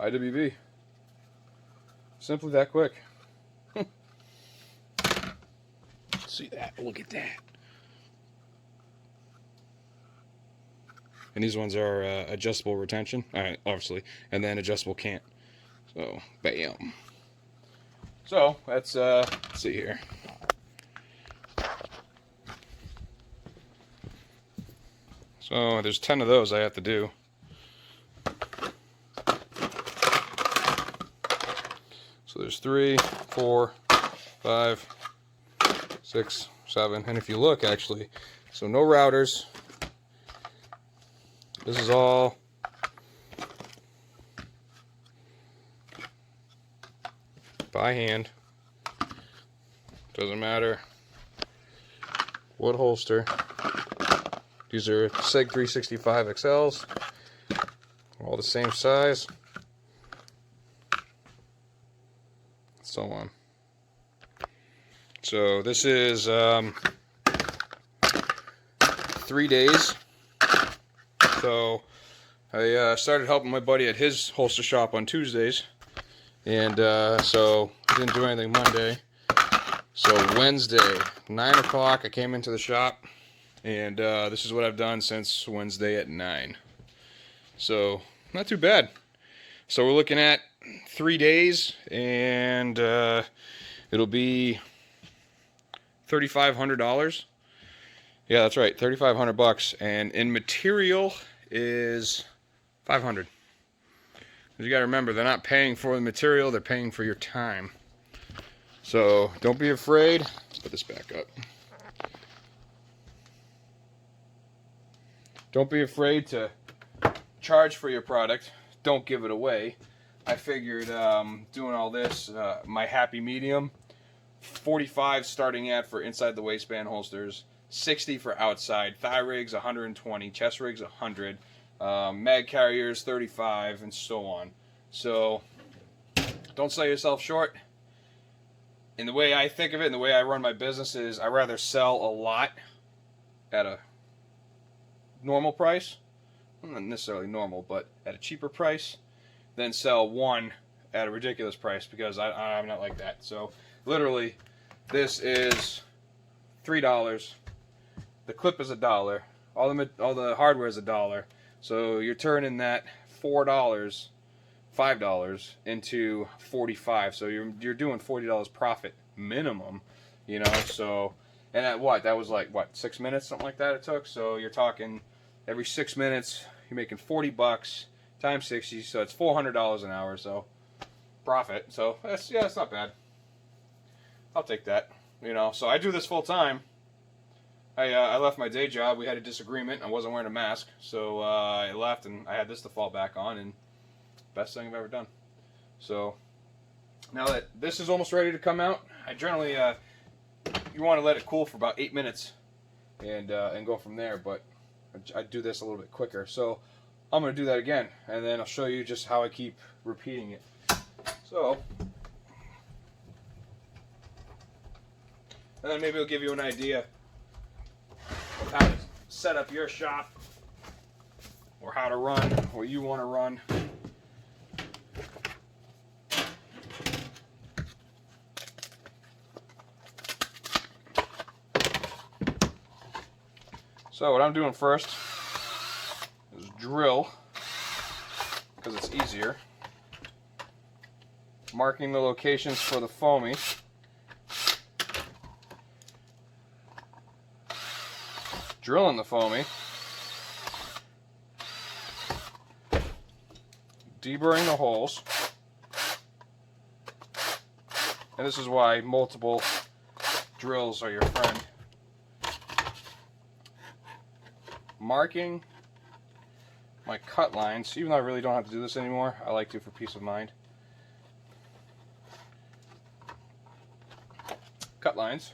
IWB. Simply that quick. See that? Look at that. And these ones are adjustable retention, obviously, and then adjustable cant. So, bam. So, let's see here. So, there's 10 of those I have to do. So, there's 3, 4, 5, 6, 7. And if you look, actually, so no routers. This is all by hand. Doesn't matter what holster. These are SEG 365 XLs, all the same size, so on. So this is 3 days. So I started helping my buddy at his holster shop on Tuesdays, and so I didn't do anything Monday. So Wednesday, 9 o'clock, I came into the shop, and this is what I've done since Wednesday at 9. So not too bad. So we're looking at 3 days, and it'll be $3,500. Yeah, that's right, $3,500, and in material is $500. You got to remember, they're not paying for the material; they're paying for your time. So don't be afraid. Let's put this back up. Don't be afraid to charge for your product. Don't give it away. I figured doing all this, my happy medium, 45 starting at for inside the waistband holsters, 60 for outside, thigh rigs 120, chest rigs 100, mag carriers 35, and so on. So don't sell yourself short. And the way I think of it and the way I run my business is I rather sell a lot at a normal price, well, not necessarily normal, but at a cheaper price, than sell one at a ridiculous price, because I'm not like that. So literally, this is $3. The clip is $1. All the hardware is $1. So you're turning that $4, $5 into $45. So you're doing $40 profit minimum, you know. So, and at what, that was like what, 6 minutes, something like that it took. So you're talking every 6 minutes you're making $40 times 60, so it's $400 an hour. So profit. So that's, yeah, it's not bad. I'll take that, you know. So I do this full time. I left my day job. We had a disagreement. I wasn't wearing a mask, so I left, and I had this to fall back on, and best thing I've ever done. So now that this is almost ready to come out, I generally you want to let it cool for about 8 minutes, and go from there. But I do this a little bit quicker, so I'm going to do that again, and then I'll show you just how I keep repeating it. So, and then maybe it'll give you an idea of how to set up your shop, or how to run what you want to run. So what I'm doing first is drill, because it's easier. Marking the locations for the foamy. Drilling the foamy. Deburring the holes. And this is why multiple drills are your friend. Marking my cut lines, even though I really don't have to do this anymore, I like to for peace of mind. Cut lines.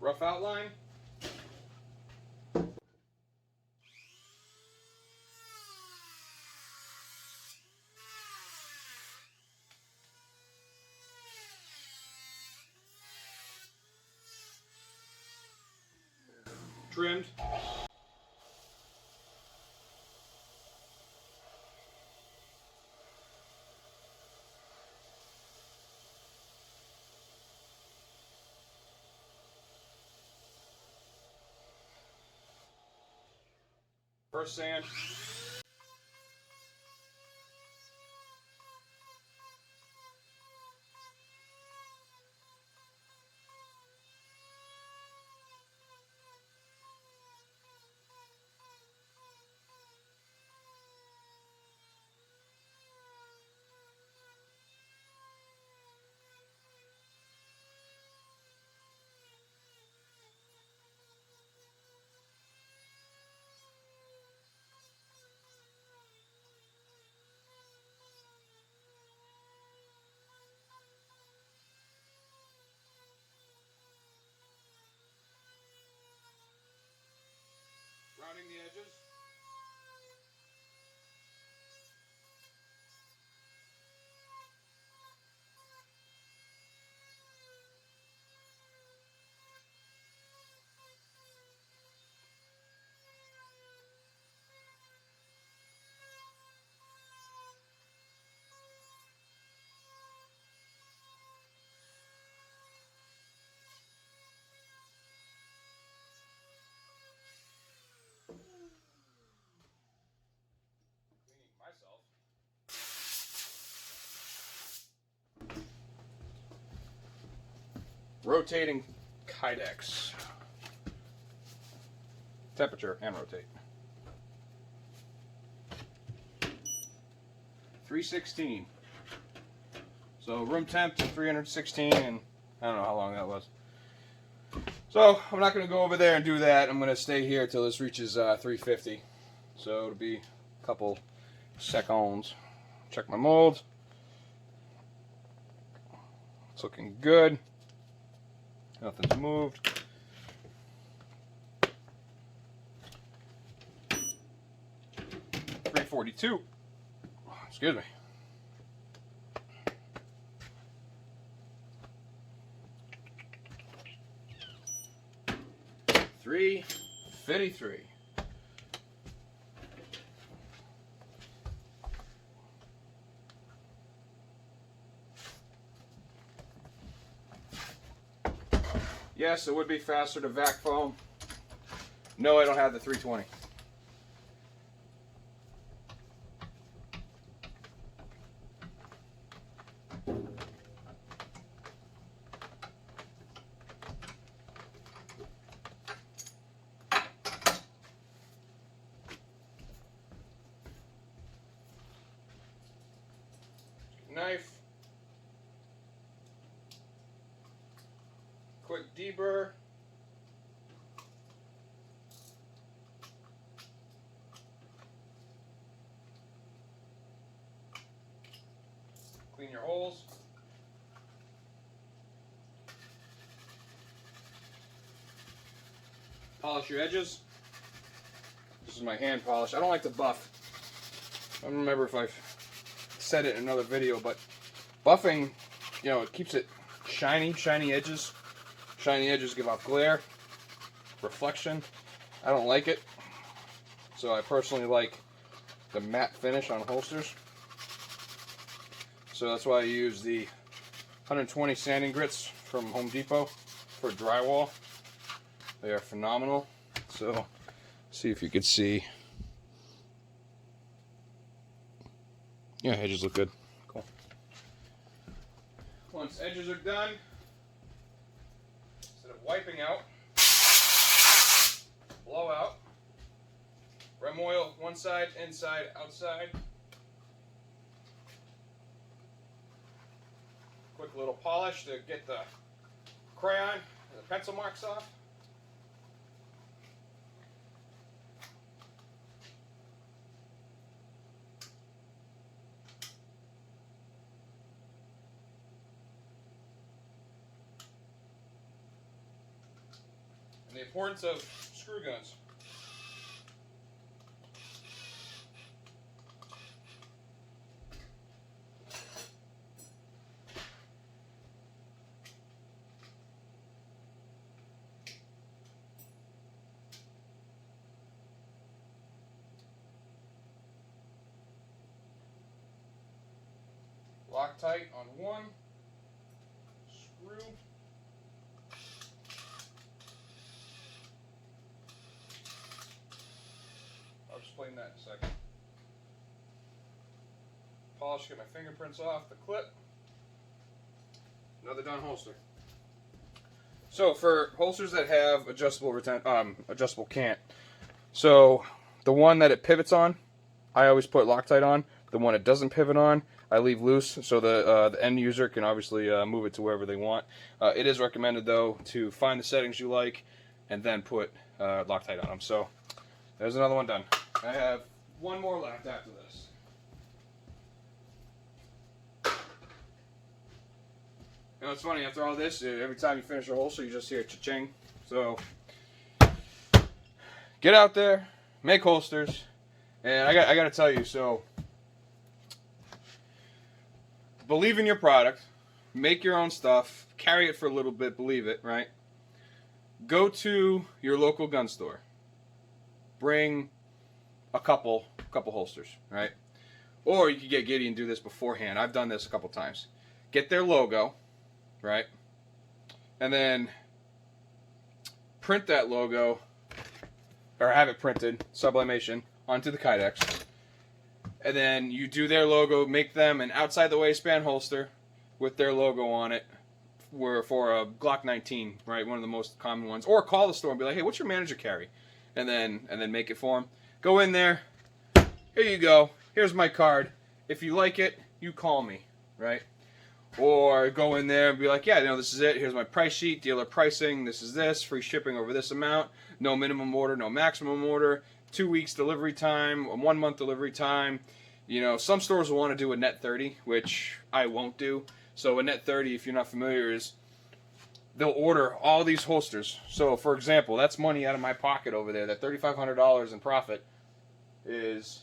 rough outline. Trimmed. First sand. Rounding the edges. Cleaning myself. Rotating Kydex. Temperature and rotate. 316. So room temp to 316, and I don't know how long that was. So I'm not going to go over there and do that. I'm going to stay here till this reaches 350. So it'll be a couple seconds. Check my mold. It's looking good. Nothing's moved. .342. Excuse me. .353. Yes, it would be faster to vac foam. No, I don't have the 320. Knife. Quick deburr. Clean your holes. Polish your edges. This is my hand polish. I don't like to buff. I don't remember if I've said it in another video, but buffing, you know, it keeps it shiny edges. Shiny edges give off glare, reflection. I don't like it. So I personally like the matte finish on holsters. So that's why I use the 120 sanding grits from Home Depot for drywall. They are phenomenal. So see if you could see. Yeah, edges look good. Cool. Once edges are done, instead of wiping out, blow out. Rem oil one side, inside, outside. Quick little polish to get the crayon and the pencil marks off. The importance of screw guns. Loctite on one screw. I'll explain that in a second. Polish, get my fingerprints off the clip. Another done holster. So for holsters that have adjustable cant, so the one that it pivots on, I always put Loctite on. The one it doesn't pivot on, I leave loose, so the end user can obviously move it to wherever they want. It is recommended, though, to find the settings you like and then put Loctite on them. So there's another one done. I have one more left after this. You know, it's funny, after all this, every time you finish a holster, you just hear cha-ching. So get out there, make holsters, and I got to tell you, so believe in your product, make your own stuff, carry it for a little bit, believe it, right? Go to your local gun store. Bring a couple holsters, right? Or you could get giddy and do this beforehand. I've done this a couple times. Get their logo, right? And then print that logo, or have it printed, sublimation, onto the Kydex. And then you do their logo, make them an outside the waistband holster with their logo on it for a Glock 19, right? One of the most common ones. Or call the store and be like, hey, what's your manager carry? And then make it for them. Go in there. Here you go. Here's my card. If you like it, you call me, right? Or go in there and be like, yeah, you know, this is it. Here's my price sheet, dealer pricing. This is this. Free shipping over this amount. No minimum order, no maximum order. 2 weeks delivery time, a 1 month delivery time. You know, some stores will want to do a net 30, which I won't do. So a net 30, if you're not familiar, is they'll order all these holsters. So, for example, that's money out of my pocket over there. That $3,500 in profit is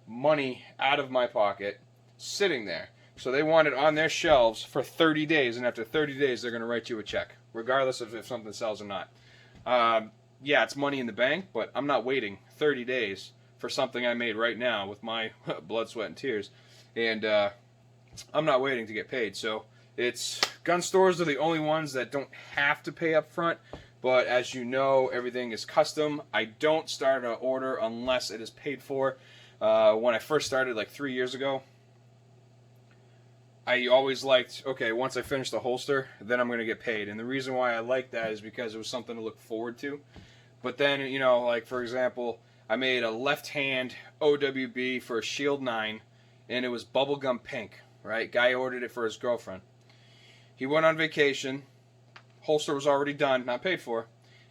money out of my pocket sitting there. So they want it on their shelves for 30 days, and after 30 days, they're going to write you a check, regardless of if something sells or not. Yeah, it's money in the bank, but I'm not waiting 30 days for something I made right now with my blood, sweat, and tears. And I'm not waiting to get paid. So it's gun stores are the only ones that don't have to pay up front. But as you know, everything is custom. I don't start an order unless it is paid for. When I first started like 3 years ago, I always liked, okay, once I finish the holster, then I'm going to get paid. And the reason why I liked that is because it was something to look forward to. But then, you know, like for example, I made a left-hand OWB for a Shield 9, and it was bubblegum pink, right? Guy ordered it for his girlfriend. He went on vacation. Holster was already done, not paid for.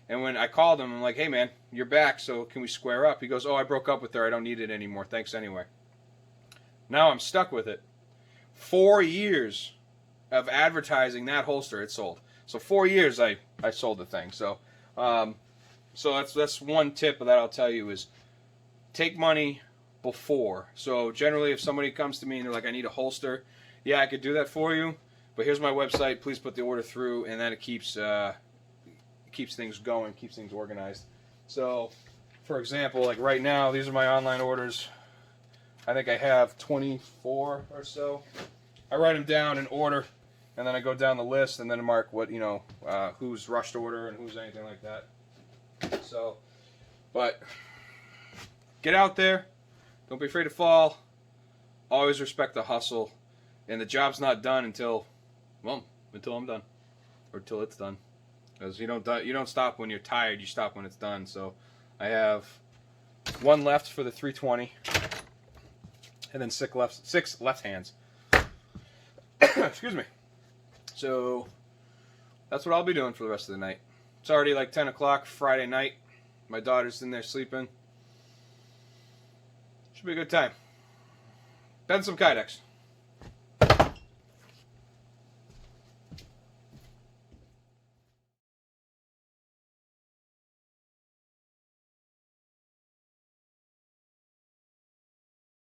And when I called him, I'm like, hey, man, you're back, so can we square up? He goes, oh, I broke up with her. I don't need it anymore. Thanks anyway. Now I'm stuck with it. 4 years of advertising that holster, it sold. So 4 years I sold the thing. So that's one tip that I'll tell you is take money before. So generally if somebody comes to me and they're like, I need a holster, yeah, I could do that for you, but here's my website, please put the order through, and then it keeps things going, keeps things organized. So for example, like right now, these are my online orders. I think I have 24 or so. I write them down in order, and then I go down the list and then mark what, you know, who's rushed order and who's anything like that. So, but get out there. Don't be afraid to fall. Always respect the hustle. And the job's not done until I'm done, or until it's done. Because you don't stop when you're tired. You stop when it's done. So, I have one left for the 320. And then six left hands. Excuse me. So that's what I'll be doing for the rest of the night. It's already like 10 o'clock Friday night. My daughter's in there sleeping. Should be a good time. Bend some Kydex.